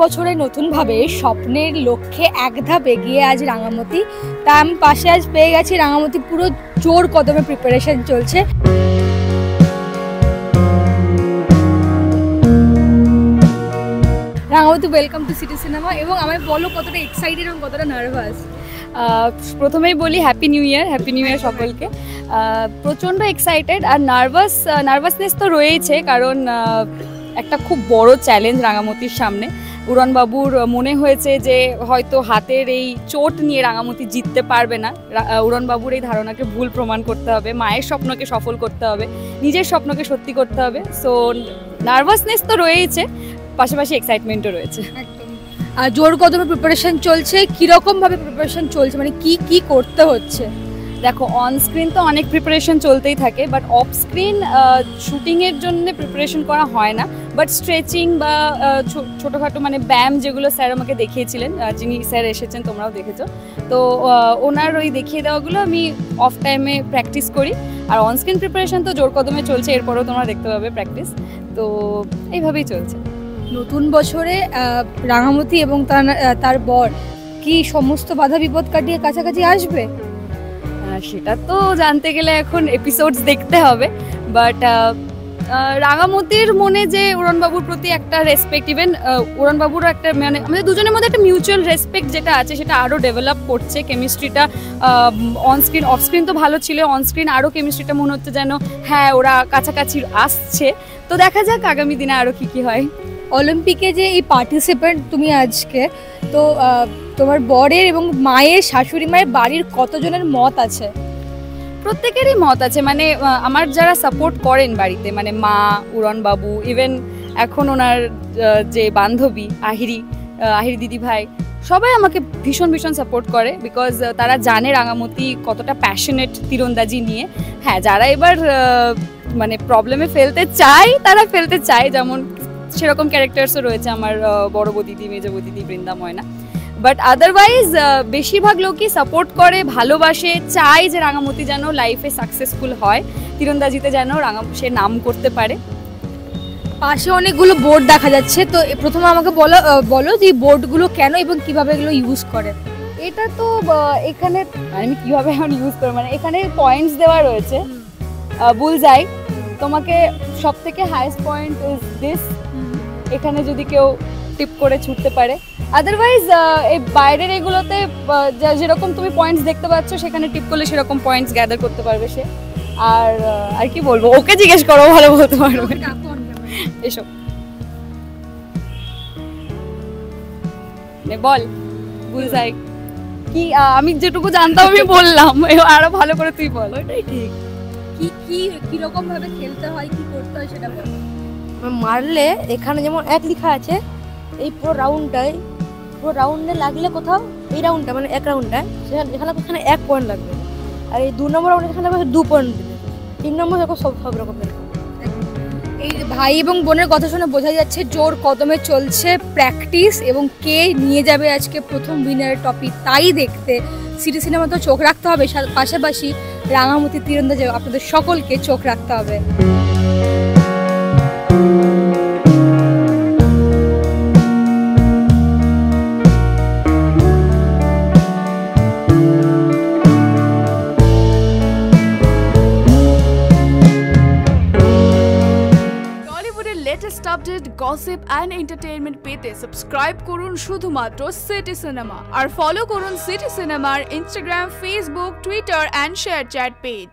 বছরে নতুনভাবে স্বপ্নের লক্ষ্যে এক ধাপ এগিয়ে আজ রাঙামতি। তা আমি পাশে আজ পেয়ে গেছি রাঙামতি, পুরো জোর কদমে প্রিপারেশন চলছে। Rangamati, welcome to city cinema. এবং আমায় বলো কতটা এক্সাইটেড এবং কতটা নার্ভাস। প্রথমেই বলি হ্যাপি নিউ ইয়ার সকলকে। প্রচণ্ড এক্সাইটেড আর নার্ভাসনেস তো রয়েছে, কারণ একটা খুব বড় চ্যালেঞ্জ রাঙামতির সামনে। উড়নবাবুর মনে হয়েছে যে হয়তো হাতের এই চোট নিয়ে রাঙামতি জিততে পারবে না। উড়নবাবুর এই ধারণাকে ভুল প্রমাণ করতে হবে, মায়ের স্বপ্নকে সফল করতে হবে, নিজের স্বপ্নকে সত্যি করতে হবে। সো নার্ভাসনেস তো রয়েছে, পাশাপাশি এক্সাইটমেন্টও রয়েছে। আর জোর কদমে প্রিপারেশন চলছে, কীরকমভাবে প্রিপারেশন চলছে, মানে কি করতে হচ্ছে? দেখো, অন স্ক্রিন তো অনেক প্রিপারেশন চলতেই থাকে, বাট অফ স্ক্রিন শুটিংয়ের জন্য প্রিপারেশন করা হয় না। বাট স্ট্রেচিং বা ছোটোখাটো মানে ব্যায়াম যেগুলো স্যার আমাকে দেখিয়েছিলেন, যিনি স্যার এসেছেন তোমরাও দেখেছো, তো ওনার ওই দেখিয়ে দেওয়াগুলো আমি অফ টাইমে প্র্যাকটিস করি। আর অন স্ক্রিন প্রিপারেশন তো জোর কদমে চলছে, এরপরেও তোমরা দেখতে পাবে প্র্যাকটিস। তো এইভাবেই চলছে। নতুন বছরে রাঙামতি এবং তার বর কি সমস্ত বাধা বিপদ কাটিয়ে কাছাকাছি আসবে? সেটা তো জানতে গেলে এখন এপিসোডস দেখতে হবে। বাট রাঙামতির মনে যে উড়নবাবুর প্রতি একটা রেসপেক্ট, ইভেন উড়নবাবুরও একটা, মানে আমাদের দুজনের মধ্যে একটা মিউচুয়াল রেসপেক্ট যেটা আছে সেটা আরও ডেভেলপ করছে। কেমিস্ট্রিটা অন স্ক্রিন, অফ স্ক্রিন তো ভালো ছিল, অন স্ক্রিন আরও কেমিস্ট্রিটা মনে হচ্ছে যেন হ্যাঁ ওরা কাছাকাছি আসছে। তো দেখা যাক আগামী দিনে আরও কী হয়। অলিম্পিকে যে এই পার্টিসিপেন্ট তুমি আজকে, তো তোমার বরের এবং মায়ের, শাশুড়ি মায়ের বাড়ির কতজনের মত আছে? প্রত্যেকেরই মত আছে, মানে আমার যারা সাপোর্ট করেন বাড়িতে, মানে মা, উড়নবাবু, ইভেন এখন ওনার যে বান্ধবী আহিরি দিদি ভাই, সবাই আমাকে ভীষণ সাপোর্ট করে। বিকজ তারা জানে রাঙামতি কতটা প্যাশনেট তীরন্দাজি নিয়ে। হ্যাঁ, যারা এবার মানে প্রবলেমে ফেলতে চায় তারা ফেলতে চায়, যেমন সেরকম ক্যারেক্টার্সও রয়েছে আমার বড় বৌদিদি, মেজো বৌদিদি, বৃন্দা, ময়না। বাট আদারওয়াইজ বেশিরভাগ লোকই সাপোর্ট করে, ভালোবাসে, চায় যে রাঙামতি যেন লাইফে সাকসেসফুল হয়, তীরন্দাজিতে যেন সে নাম করতে পারে। পাশে অনেকগুলো বোর্ড দেখা যাচ্ছে, তো প্রথমে আমাকে বলো যে বোর্ডগুলো কেন এবং কিভাবে এগুলো ইউজ করে? এটা তো এখানে আমি কিভাবে এখন ইউজ করি, মানে এখানে পয়েন্টস দেওয়া রয়েছে, বুলজাই। তোমাকে সব থেকে হাইয়েস্ট পয়েন্ট ইজ দিস, এখানে যদি কেউ টিপ করে ছুটতে পারে। আদারওয়াইজ এই বাইরের এগুলোতে যেরকম তুমি পয়েন্টস দেখতে পাচ্ছ, সেখানে টিপ করলে সেরকম পয়েন্টস গ্যাদার করতে পারবে সে। আর কি বলবো, ওকে জিজ্ঞেস করো, ভালো বলতে পারবে। এসব বল বুলজাই কি, আমি যেটুকু জানতাম আমি বললাম, আরো ভালো করে তুই বল। ওইটাই ঠিক। কিরকম ভাবে খেলতে হয়, কি করতে হয় সেটা বল। মারলে এখানে যেমন এক লেখা আছে, এই পুরো রাউন্ডে লাগলে কোথাও এই রাউন্ডটা মানে এক রাউন্ডটায় এখানে 1 পয়েন্ট লাগবে। আর এই 2 নম্বর রাউন্ডে এখানে 2 পয়েন্ট দেবে, 3 নম্বর এরকম সব রকমের। এই ভাই এবং বোনের কথা শুনে বোঝা যাচ্ছে জোর কদমে চলছে প্র্যাকটিস, এবং কে নিয়ে যাবে আজকে প্রথম উইনারের টপিক তাই দেখতে সিটি সিনেমা তো চোখ রাখতে হবে, পাশাপাশি রাঙামতি তীরন্দাজে আপনাদের সকলকে চোখ রাখতে হবে। Latest update, gossip and entertainment পেতে সাবস্ক্রাইব করুন শুধুমাত্র সিটি সিনেমা, আর ফলো করুন সিটি সিনেমার Instagram, Facebook, Twitter and share chat page.